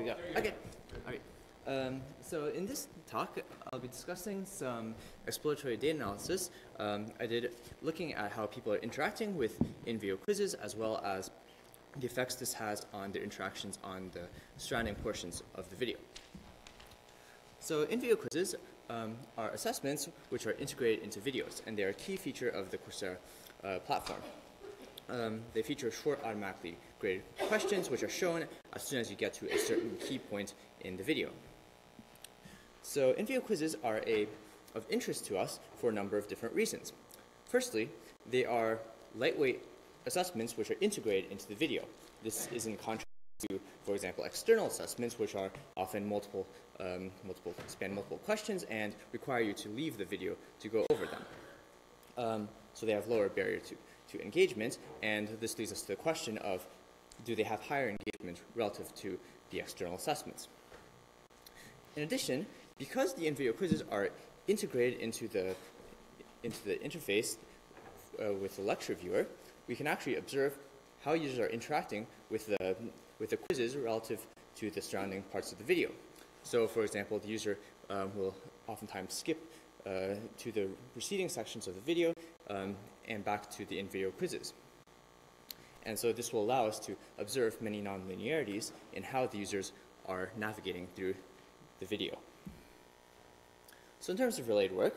we go. Okay. All right. So in this talk, I'll be discussing some exploratory data analysis I did looking at how people are interacting with in-video quizzes, as well as the effects this has on their interactions on the surrounding portions of the video. So in-video quizzes are assessments which are integrated into videos, and they're a key feature of the Coursera platform. They feature short, automatically graded questions which are shown as soon as you get to a certain key point in the video. So in-video quizzes are of interest to us for a number of different reasons. Firstly, they are lightweight assessments which are integrated into the video. This is in contrast to, for example, external assessments, which are often span multiple questions and require you to leave the video to go over them. So they have lower barrier to engagement, and this leads us to the question of, do they have higher engagement relative to the external assessments? In addition, because the in-video quizzes are integrated into the interface with the lecture viewer, we can actually observe how users are interacting with the quizzes relative to the surrounding parts of the video. So, for example, the user will oftentimes skip to the preceding sections of the video and back to the in-video quizzes. And so this will allow us to observe many nonlinearities in how the users are navigating through the video. So in terms of related work,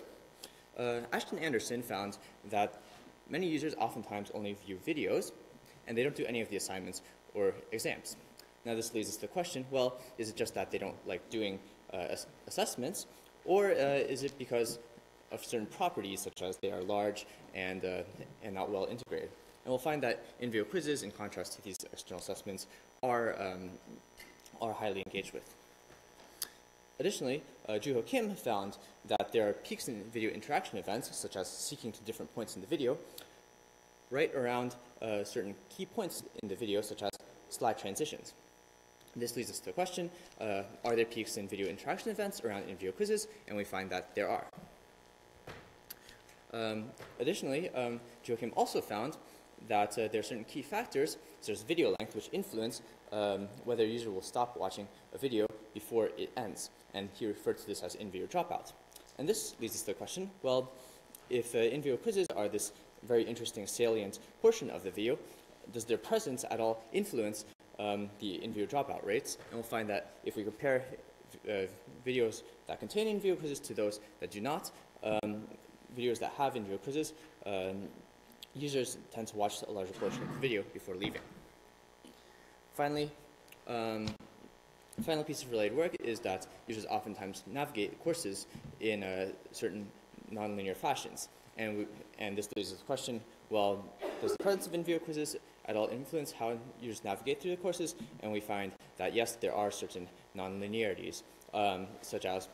Ashton Anderson found that many users oftentimes only view videos, and they don't do any of the assignments or exams. Now this leads us to the question, well, is it just that they don't like doing assessments, or is it because of certain properties, such as they are large and not well integrated? And we'll find that in-video quizzes, in contrast to these external assessments, are highly engaged with. Additionally, Joo-Ho Kim found that there are peaks in video interaction events, such as seeking to different points in the video, right around certain key points in the video, such as slide transitions. This leads us to the question, are there peaks in video interaction events around in-video quizzes? And we find that there are. Additionally, Joo-Ho Kim also found that there are certain key factors, such as video length, which influence whether a user will stop watching a video before it ends. And he referred to this as in-video dropout. And this leads us to the question, well, if in-video quizzes are this very interesting salient portion of the video, does their presence at all influence the in-video dropout rates? And we'll find that if we compare videos that contain in-video quizzes to those that do not, videos that have in-video quizzes, users tend to watch a larger portion of the video before leaving. Finally, final piece of related work is that users oftentimes navigate courses in certain nonlinear fashions. And this leads to the question, well, does the presence of in-video quizzes at all influence how users navigate through the courses? And we find that yes, there are certain nonlinearities, such as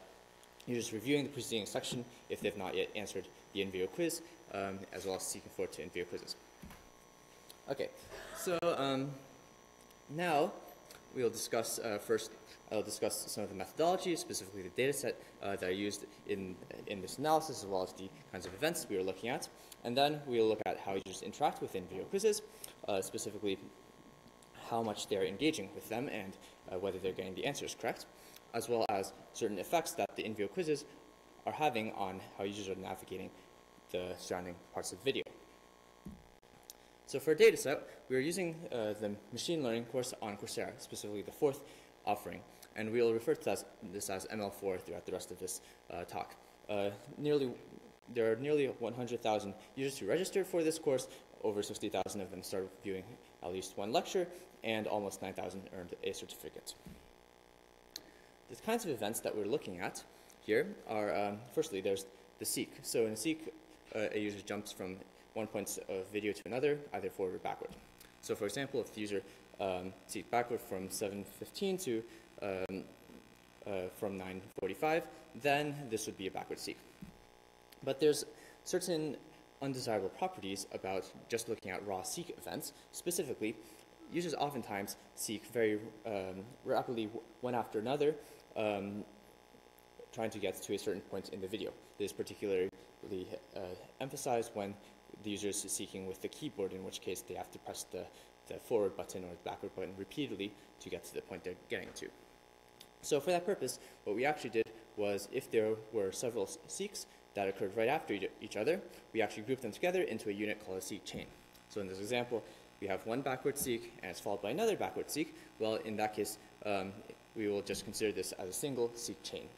users reviewing the preceding section if they've not yet answered the in-video quiz, as well as seeking forward to in-video quizzes. Okay, so now we'll discuss first. I'll discuss some of the methodologies, specifically the data set that are used in this analysis, as well as the kinds of events we are looking at. And then we'll look at how users interact with in-video quizzes, specifically how much they're engaging with them and whether they're getting the answers correct, as well as certain effects that the in-video quizzes are having on how users are navigating the surrounding parts of the video. So for a data set, we are using the machine learning course on Coursera, specifically the 4th offering, and we'll refer to this as ML4 throughout the rest of this talk. There are nearly 100,000 users who registered for this course. Over 60,000 of them started viewing at least one lecture, and almost 9,000 earned a certificate. The kinds of events that we're looking at here are, firstly, there's the seek. So in a seek, a user jumps from one point of video to another, either forward or backward. So for example, if the user seeks backward from 7:15 to from 9:45, then this would be a backward seek. But there's certain undesirable properties about just looking at raw seek events. Specifically, users oftentimes seek very rapidly one after another, trying to get to a certain point in the video. This is particularly emphasized when the user is seeking with the keyboard, in which case they have to press the forward button or the backward button repeatedly to get to the point they're getting to. So for that purpose, what we actually did was, if there were several seeks that occurred right after each other, we actually grouped them together into a unit called a seek chain. So in this example, we have one backward seek and it's followed by another backward seek. Well, in that case, we will just consider this as a single seek chain.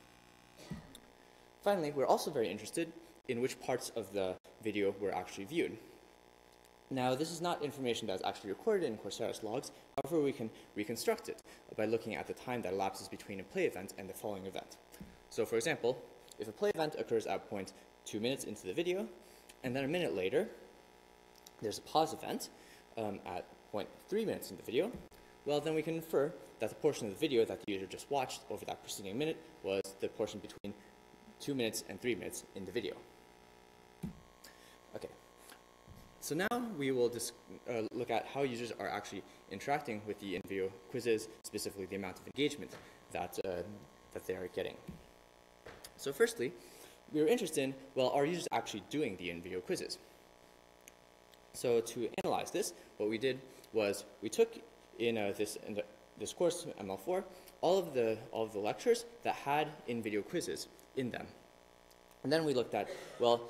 Finally, we're also very interested in which parts of the video were actually viewed. Now, this is not information that is actually recorded in Coursera's logs. However, we can reconstruct it by looking at the time that elapses between a play event and the following event. So, for example, if a play event occurs at point 2 minutes into the video, and then a minute later, there's a pause event at point 3 minutes in the video, well, then we can infer that the portion of the video that the user just watched over that preceding minute was the portion between 2 minutes and 3 minutes in the video. Okay. So now we will look at how users are actually interacting with the in-video quizzes, specifically the amount of engagement that they are getting. So firstly, we were interested in, well, are users actually doing the in-video quizzes? So to analyze this, what we did was we took in this course, ML4, all of the lectures that had in-video quizzes in them. And then we looked at, well,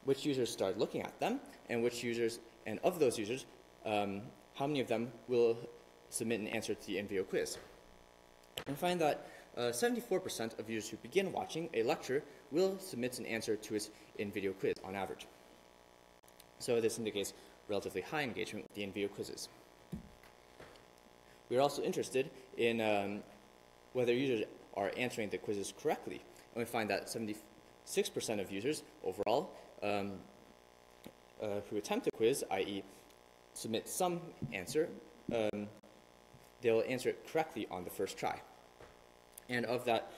which users started looking at them, and which users, and of those users, how many of them will submit an answer to the in-video quiz. And find that 74% of users who begin watching a lecture will submit an answer to its in-video quiz on average. So this indicates relatively high engagement with the in-video quizzes. We are also interested in whether users are answering the quizzes correctly. And we find that 76% of users overall who attempt a quiz, i.e. submit some answer, they'll answer it correctly on the first try. And of that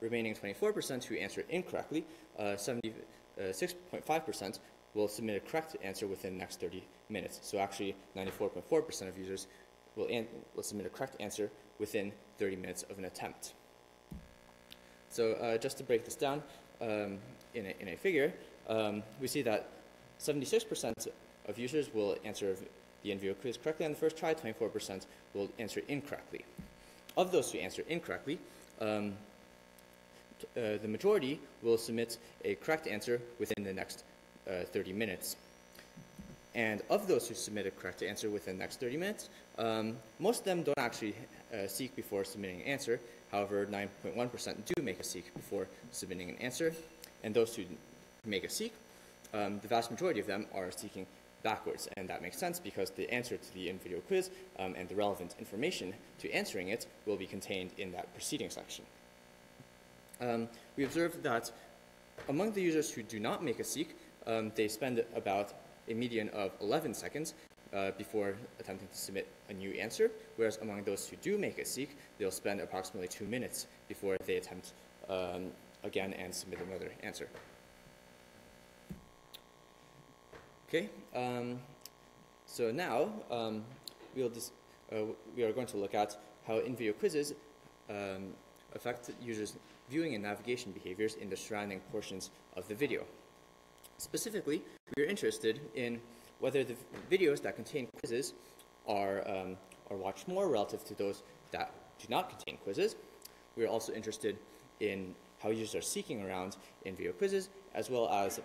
remaining 24% who answer it incorrectly, 76.5% will submit a correct answer within the next 30 minutes. So actually 94.4% of users will submit a correct answer within 30 minutes of an attempt. So just to break this down in a figure, we see that 76% of users will answer the in-video quiz correctly on the first try, 24% will answer incorrectly. Of those who answer incorrectly, the majority will submit a correct answer within the next 30 minutes. And of those who submit a correct answer within the next 30 minutes, most of them don't actually seek before submitting an answer. However, 9.1% do make a seek before submitting an answer. And those who make a seek, the vast majority of them are seeking backwards. And that makes sense because the answer to the in-video quiz and the relevant information to answering it will be contained in that preceding section. We observed that among the users who do not make a seek, they spend about a median of 11 seconds before attempting to submit a new answer, whereas among those who do make a seek, they'll spend approximately 2 minutes before they attempt again and submit another answer. Okay, so now we are going to look at how in-video quizzes affect users' viewing and navigation behaviors in the surrounding portions of the video. Specifically, we are interested in whether the videos that contain quizzes are watched more relative to those that do not contain quizzes. We are also interested in how users are seeking around in-video quizzes, as well as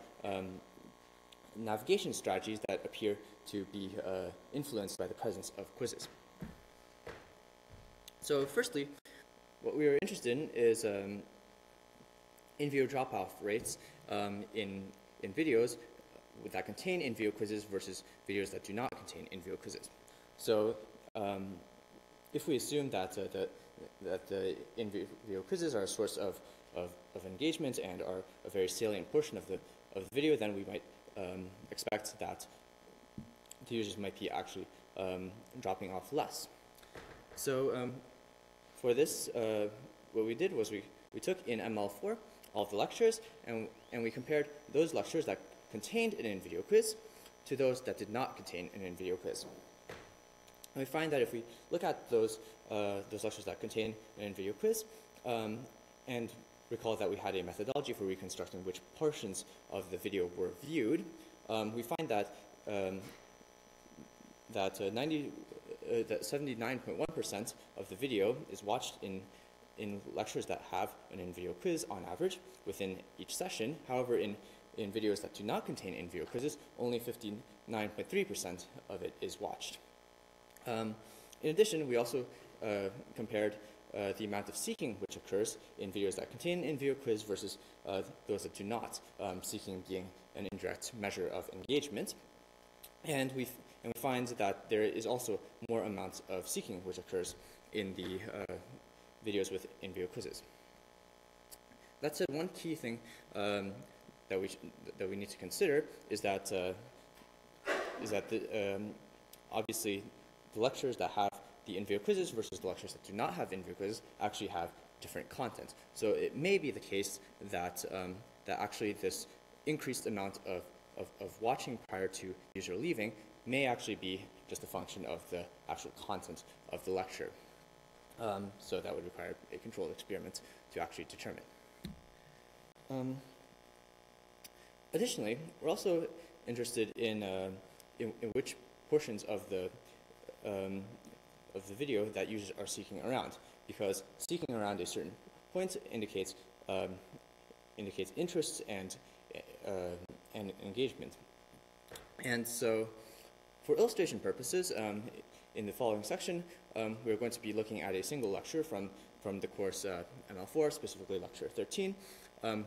navigation strategies that appear to be influenced by the presence of quizzes. So firstly, what we are interested in is in-video drop-off rates in videos that contain in-video quizzes versus videos that do not contain in-video quizzes. So if we assume that the in-video quizzes are a source of engagement and are a very salient portion of the video, then we might expect that the users might be actually dropping off less. So for this, what we did was we took in ML4 all of the lectures, and we compared those lectures that contained an in-video quiz to those that did not contain an in-video quiz. And we find that if we look at those lectures that contain an in-video quiz, and recall that we had a methodology for reconstructing which portions of the video were viewed, we find that 79.1% of the video is watched in in lectures that have an in-video quiz on average within each session. However, in videos that do not contain in-video quizzes, only 59.3% of it is watched. In addition, we also compared the amount of seeking which occurs in videos that contain an in-video quiz versus those that do not, seeking being an indirect measure of engagement. And we find that there is also more amounts of seeking which occurs in the videos with in-video quizzes. That said, one key thing that we need to consider is that obviously the lectures that have the in-video quizzes versus the lectures that do not have in-video quizzes actually have different content. So it may be the case that that actually this increased amount of watching prior to user leaving may actually be just a function of the actual content of the lecture. So that would require a controlled experiment to actually determine. Additionally, we're also interested in which portions of the video that users are seeking around, because seeking around a certain point indicates interests and engagement. And so, for illustration purposes, in the following section, we're going to be looking at a single lecture from the course ML4, specifically lecture 13.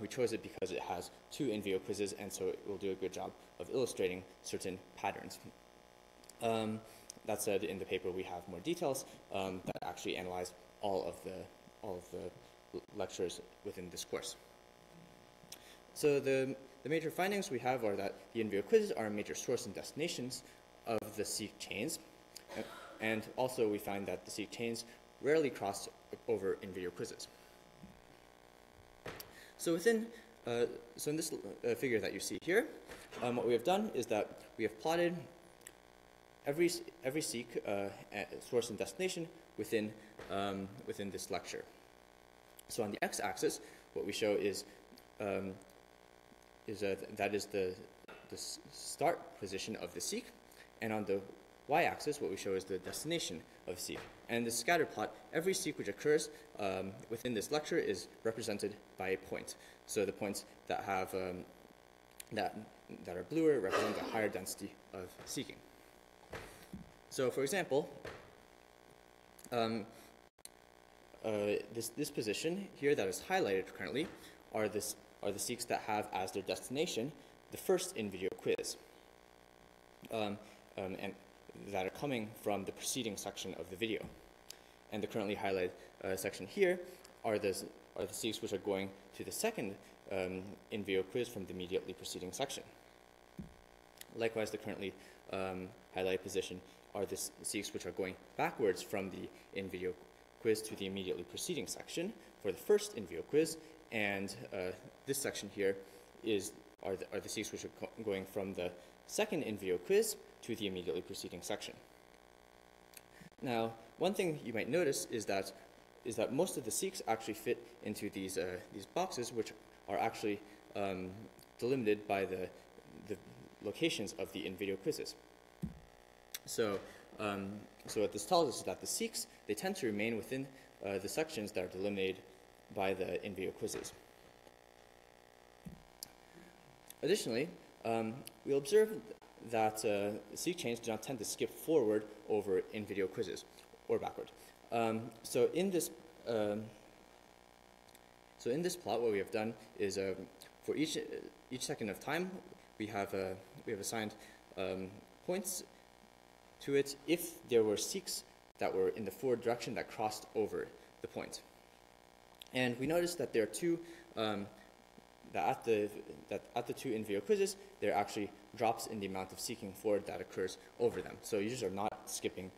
We chose it because it has 2 in-video quizzes, and so it will do a good job of illustrating certain patterns. That said, in the paper we have more details that actually analyze all of the lectures within this course. So the major findings we have are that the in-video quizzes are a major source and destinations of the seek chains, and also we find that the seek chains rarely cross over in-video quizzes. So in this figure that you see here, what we have done is that we have plotted every seek source and destination within this lecture. So on the x-axis, what we show is that is the start position of the seek, and on the y-axis, what we show is the destination of the seek. And in the scatter plot, every seek which occurs within this lecture is represented by a point. So the points that have that are bluer represent a higher density of seeking. So, for example, this position here that is highlighted currently are the seeks that have as their destination the first in-video quiz, and that are coming from the preceding section of the video. And the currently highlighted section here are the seeks which are going to the second in-video quiz from the immediately preceding section. Likewise, the currently highlighted position are the seeks which are going backwards from the in-video quiz to the immediately preceding section for the first in-video quiz, and this section here are the seeks which are going from the second in-video quiz to the immediately preceding section. Now, one thing you might notice is that most of the seeks actually fit into these boxes, which are actually delimited by the locations of the in-video quizzes. So what this tells us is that the seeks, they tend to remain within the sections that are delimited by the in-video quizzes. Additionally, we'll observe that seek chains do not tend to skip forward over in-video quizzes or backward. So in this plot, what we have done is for each second of time, we have assigned points to it if there were seeks that were in the forward direction that crossed over the point. And we noticed that there are two at the two in-video quizzes, there are actually drops in the amount of seeking forward that occurs over them. So users are not skipping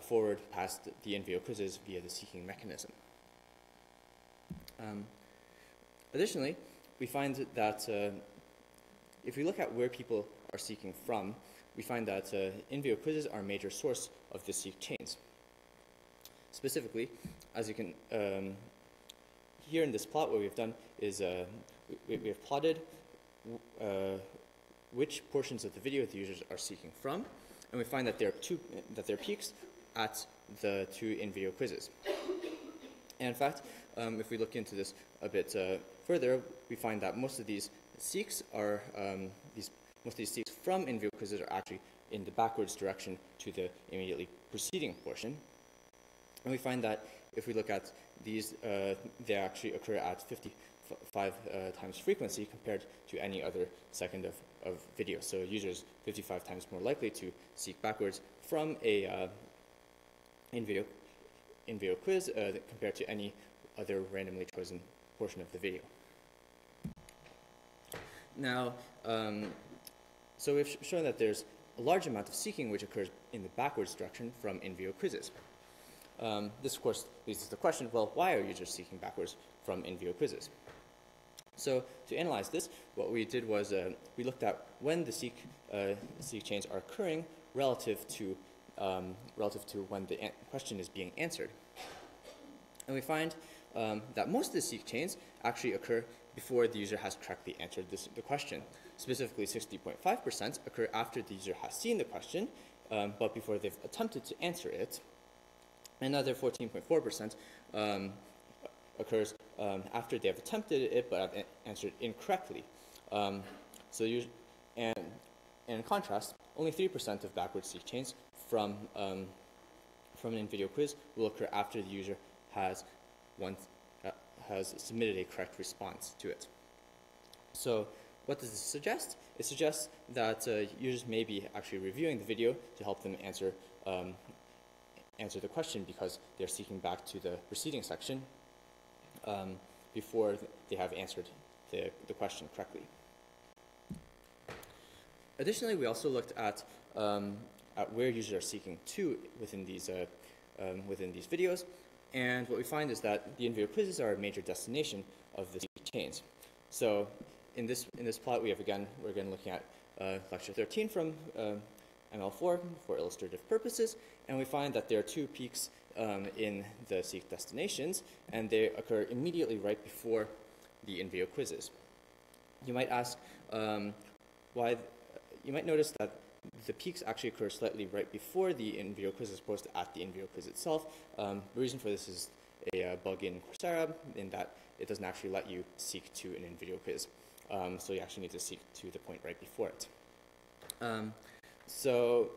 forward past the in-video quizzes via the seeking mechanism. Additionally, we find that if we look at where people are seeking from, we find that in-video quizzes are a major source of the seek chains. Specifically, as you can here in this plot, what we've done is we have plotted which portions of the video the users are seeking from, and we find that there are peaks at the two in-video quizzes. And in fact, if we look into this a bit further, we find that most of these seeks are most of these seeks from in-view quizzes are actually in the backwards direction to the immediately preceding portion. And we find that if we look at these, they actually occur at 55 times frequency compared to any other second of video. So users 55 times more likely to seek backwards from a in-video quiz compared to any other randomly chosen portion of the video. Now, so we've shown that there's a large amount of seeking which occurs in the backwards direction from in-video quizzes. This, of course, leads to the question, well, why are users seeking backwards from in-video quizzes? So to analyze this, what we did was we looked at when the seek chains are occurring relative to when the question is being answered. And we find that most of the seek chains actually occur before the user has correctly answered the question. Specifically, 60.5% occur after the user has seen the question, but before they've attempted to answer it. Another 14.4% occurs after they have attempted it but have answered incorrectly. And in contrast, only 3% of backward seek chains from an in-video quiz will occur after the user has submitted a correct response to it. So what does this suggest? It suggests that users may be actually reviewing the video to help them answer the question because they're seeking back to the preceding section before they have answered the question correctly. Additionally, we also looked at where users are seeking to within these videos, and what we find is that the in-video quizzes are a major destination of the seek chains. So in this plot, we're again looking at lecture 13 from ML4 for illustrative purposes, and we find that there are two peaks in the seek destinations, and they occur immediately right before the in-video quizzes. You might ask why. You might notice that the peaks actually occur slightly right before the in-video quiz as opposed to at the in-video quiz itself. The reason for this is a bug in Coursera in that it doesn't actually let you seek to an in-video quiz. So you actually need to seek to the point right before it. So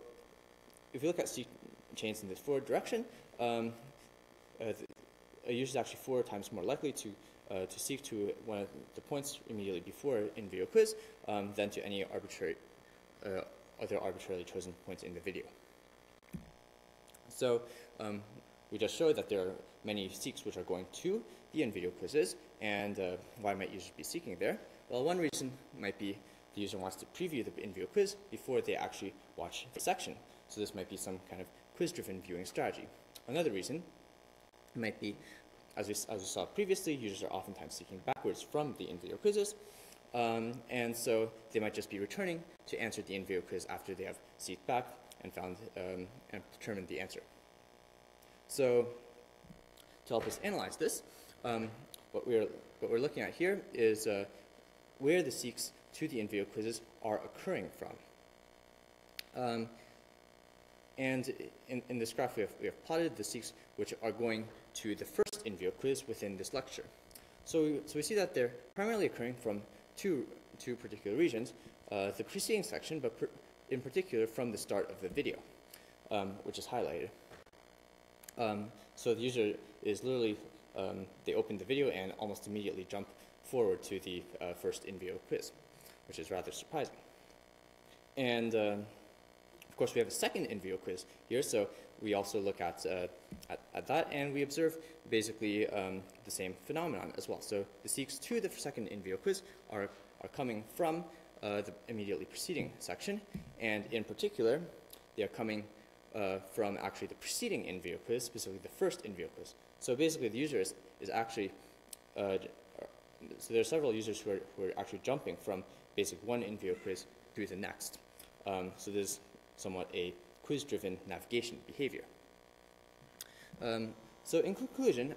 if you look at seek chains in this forward direction, a user is actually 4 times more likely to seek to one of the points immediately before in-video quiz than to any other arbitrarily chosen points in the video. So we just showed that there are many seeks which are going to the in-video quizzes, and why might users be seeking there? Well, one reason might be the user wants to preview the in-video quiz before they actually watch the section. So this might be some kind of quiz-driven viewing strategy. Another reason might be, as we saw previously, users are oftentimes seeking backwards from the in-video quizzes, and so they might just be returning to answer the in-video quiz after they have seeked back and found and determined the answer. So to help us analyze this, what we're looking at here is where the seeks to the in-video quizzes are occurring from. And in this graph, we have plotted the seeks which are going to the first in-video quiz within this lecture. So we see that they're primarily occurring from two particular regions, the preceding section, but in particular from the start of the video, which is highlighted. So the user is literally, they open the video and almost immediately jump forward to the first in-video quiz, which is rather surprising. And of course, we have a second in-video quiz here, so we also look at that, and we observe basically the same phenomenon as well. So the seeks to the second in-video quiz are coming from the immediately preceding section, and in particular, they are coming from actually the preceding in-video quiz, specifically the first in-video quiz. So basically, the user is actually, so there are several users who are actually jumping from basic one in-video quiz to the next. So this is somewhat a quiz-driven navigation behavior. So in conclusion,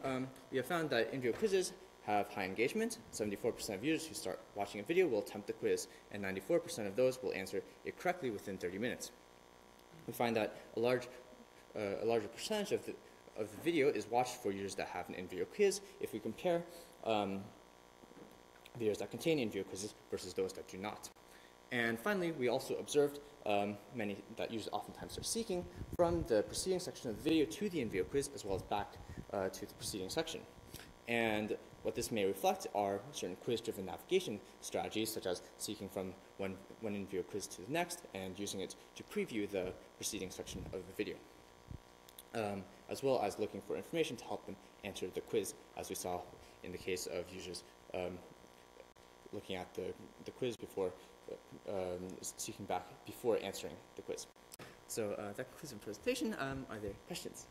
we have found that in-video quizzes have high engagement. 74% of users who start watching a video will attempt the quiz, and 94% of those will answer it correctly within 30 minutes. We find that a larger percentage of the video is watched for users that have an in-video quiz if we compare videos that contain in-video quizzes versus those that do not. And finally, we also observed many that users oftentimes are seeking from the preceding section of the video to the in-video quiz, as well as back to the preceding section. And what this may reflect are certain quiz-driven navigation strategies, such as seeking from one in-video quiz to the next and using it to preview the preceding section of the video, as well as looking for information to help them answer the quiz, as we saw in the case of users looking at the quiz before seeking back before answering the quiz. So that concludes my presentation. Are there questions?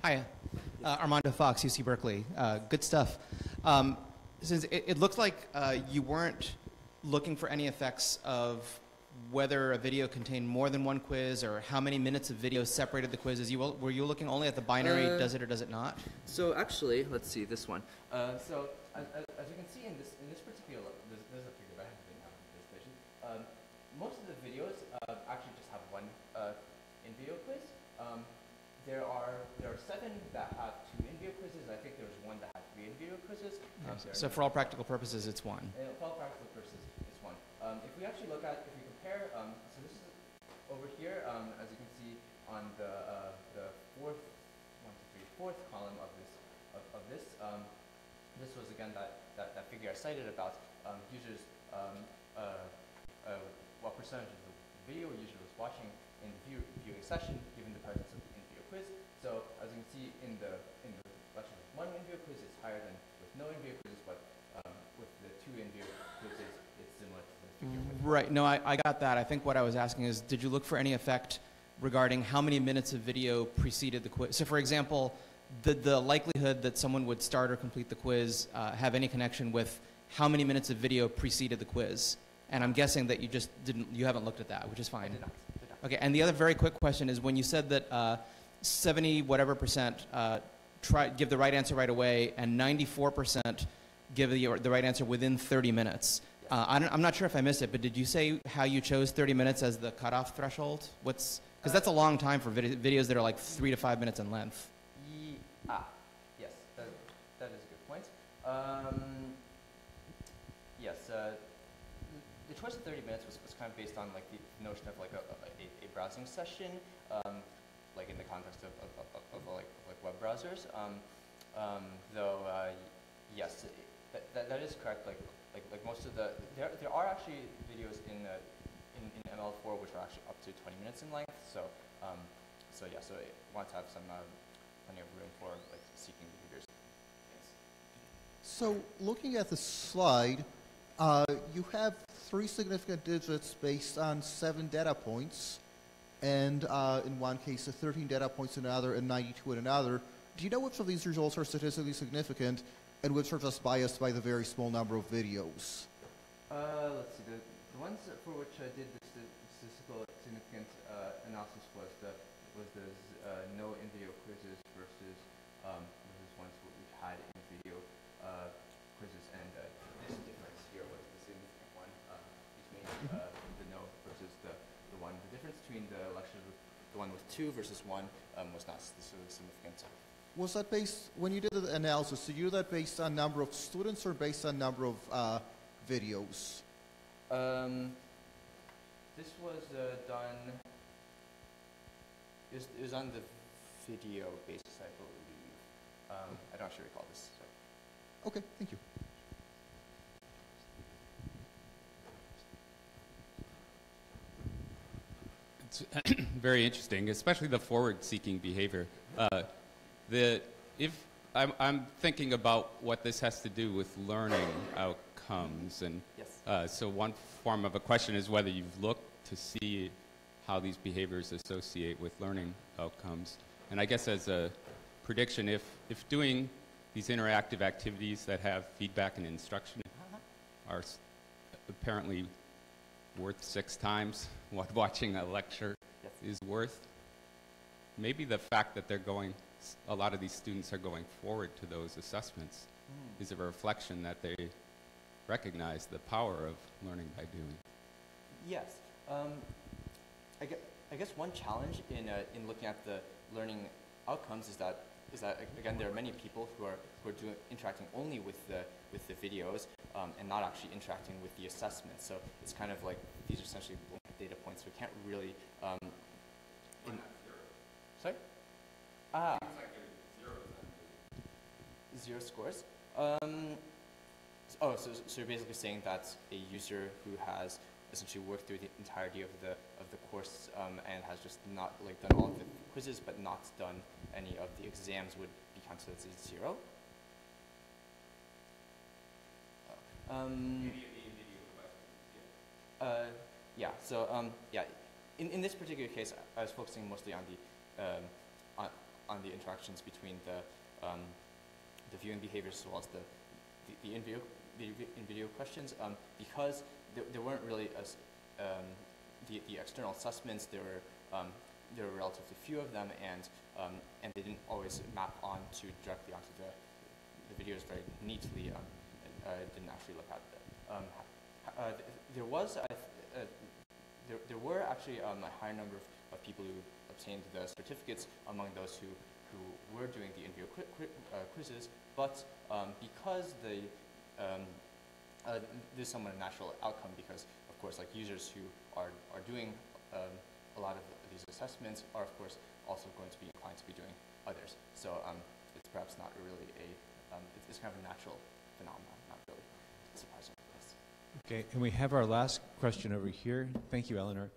Hi, Armando Fox, UC Berkeley. Good stuff. Since it looks like you weren't looking for any effects of whether a video contained more than one quiz or how many minutes of video separated the quizzes. Were you looking only at the binary, does it or does it not? So actually, let's see this one. So as you can see in this particular, there's a figure, but I haven't been out of this presentation. Most of the videos actually just have one in-video quiz. There are 7 that have 2 in-video quizzes. I think there was 1 that had 3 in-video quizzes. So for all practical purposes, it's 1. For all practical purposes, it's 1. If we actually look at, if we compare, so this is over here, as you can see on the fourth column of this. This was again that figure I cited about users, what percentage of the video a user was watching in the viewing session, given the presence of the in-video quiz. So as you can see in the lecture with 1 in-video quiz, it's higher than with no in-video quizzes, but with the 2 in-video quizzes, it's similar to the figure. Right. No, I got that. I think what I was asking is, did you look for any effect regarding how many minutes of video preceded the quiz? So for example, the likelihood that someone would start or complete the quiz have any connection with how many minutes of video preceded the quiz? And I'm guessing that you haven't looked at that, which is fine. I did not. Okay, and the other very quick question is, when you said that 70 whatever percent give the right answer right away and 94% give the right answer within 30 minutes. Yes. I'm not sure if I missed it, but did you say how you chose 30 minutes as the cutoff threshold? Because that's a long time for videos that are like 3 to 5 minutes in length. Yes, that is a good point. Yes, the choice of 30 minutes was kind of based on like the notion of like a browsing session, like in the context of like web browsers. Though yes, that is correct. Like most of there are actually videos in ML4 which are actually up to 20 minutes in length. So yeah, so I want to have some plenty of room for like seeking behaviors. Thanks. So looking at the slide, you have 3 significant digits based on 7 data points, and in one case 13 data points in another and 92 in another. Do you know which of these results are statistically significant and which are just biased by the very small number of videos? Let's see, the ones for which I did the statistical significant analysis was the no in-video quizzes versus ones which had in-video quizzes, and this difference here was the significant one between the no versus the one. The difference between the lectures with the one with 2 versus 1 was not statistically significant. Was that based, when you did the analysis, did you do that based on number of students or based on number of videos? This was done, it was on the video basis, I believe. I don't actually recall this. So. Okay, thank you. It's very interesting, especially the forward-seeking behavior. If I'm thinking about what this has to do with learning outcomes, and yes. So one form of a question is whether you've looked to see how these behaviors associate with learning outcomes. And I guess as a prediction, if doing these interactive activities that have feedback and instruction are apparently worth 6 times what watching a lecture is worth, maybe the fact that a lot of these students are going forward to those assessments is a reflection that they recognize the power of learning by doing. Yes. I guess one challenge in looking at the learning outcomes is that again there are many people who are interacting only with the videos and not actually interacting with the assessments. So it's kind of like these are essentially data points. We can't really. Sorry. Zero scores. So you're basically saying that a user who has essentially worked through the entirety of the course and has just not done all of the quizzes but not done any of the exams would be counted as a zero. Yeah. So yeah, in this particular case, I was focusing mostly on the interactions between the viewing behaviors as well as the in-video questions, because there weren't really the external assessments. There were relatively few of them, and they didn't always map directly onto the videos very neatly. I didn't actually look at that. There were actually a higher number of people who obtained the certificates among those who were doing the in-video quizzes, but because this is somewhat a natural outcome, because of course users who are doing a lot of these assessments are of course also going to be inclined to be doing others. So it's perhaps not really it's kind of a natural phenomenon, not really surprising. Yes. Okay, and we have our last question over here. Thank you, Eleanor.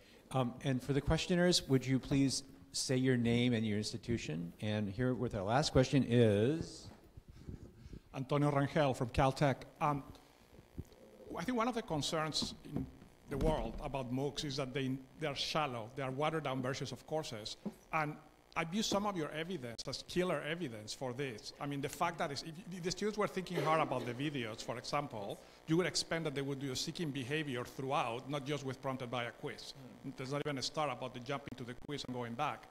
And for the questioners, would you please say your name and your institution? And here with our last question is... Antonio Rangel from Caltech. I think one of the concerns in the world about MOOCs is that they are shallow. They are watered-down versions of courses. And I view some of your evidence as killer evidence for this. I mean, the fact that if the students were thinking hard about the videos, for example, you would expect that they would do a seeking behavior throughout, not just with prompted by a quiz. There's not even a start about the jumping to the quiz and going back.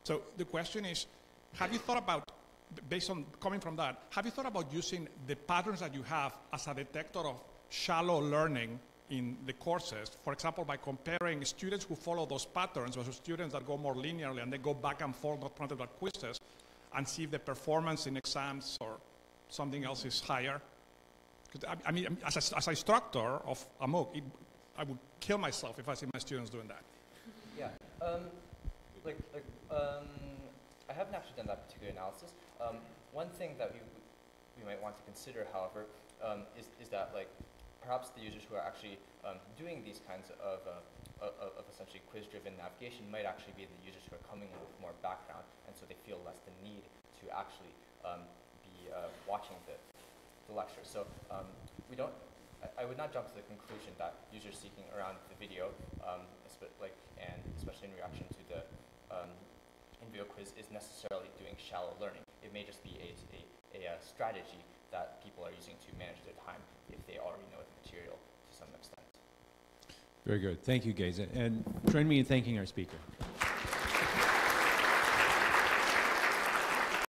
So the question is, have you thought about, based on coming from that, have you thought about using the patterns that you have as a detector of shallow learning in the courses? For example, by comparing students who follow those patterns versus students that go more linearly and they go back and forth, not prompted by quizzes, and see if the performance in exams or something else is higher. I mean, as an instructor of a MOOC, I would kill myself if I see my students doing that. Yeah. I haven't actually done that particular analysis. One thing that we might want to consider, however, is that perhaps the users who are actually doing these kinds of essentially quiz-driven navigation might actually be the users who are coming in with more background, and so they feel less the need to actually be watching the lecture. So I would not jump to the conclusion that users seeking around the video, and especially in reaction to the in-video quiz, is necessarily doing shallow learning. It may just be a strategy that people are using to manage their time if they already know the material to some extent. Very good. Thank you, Geza. And join me in thanking our speaker.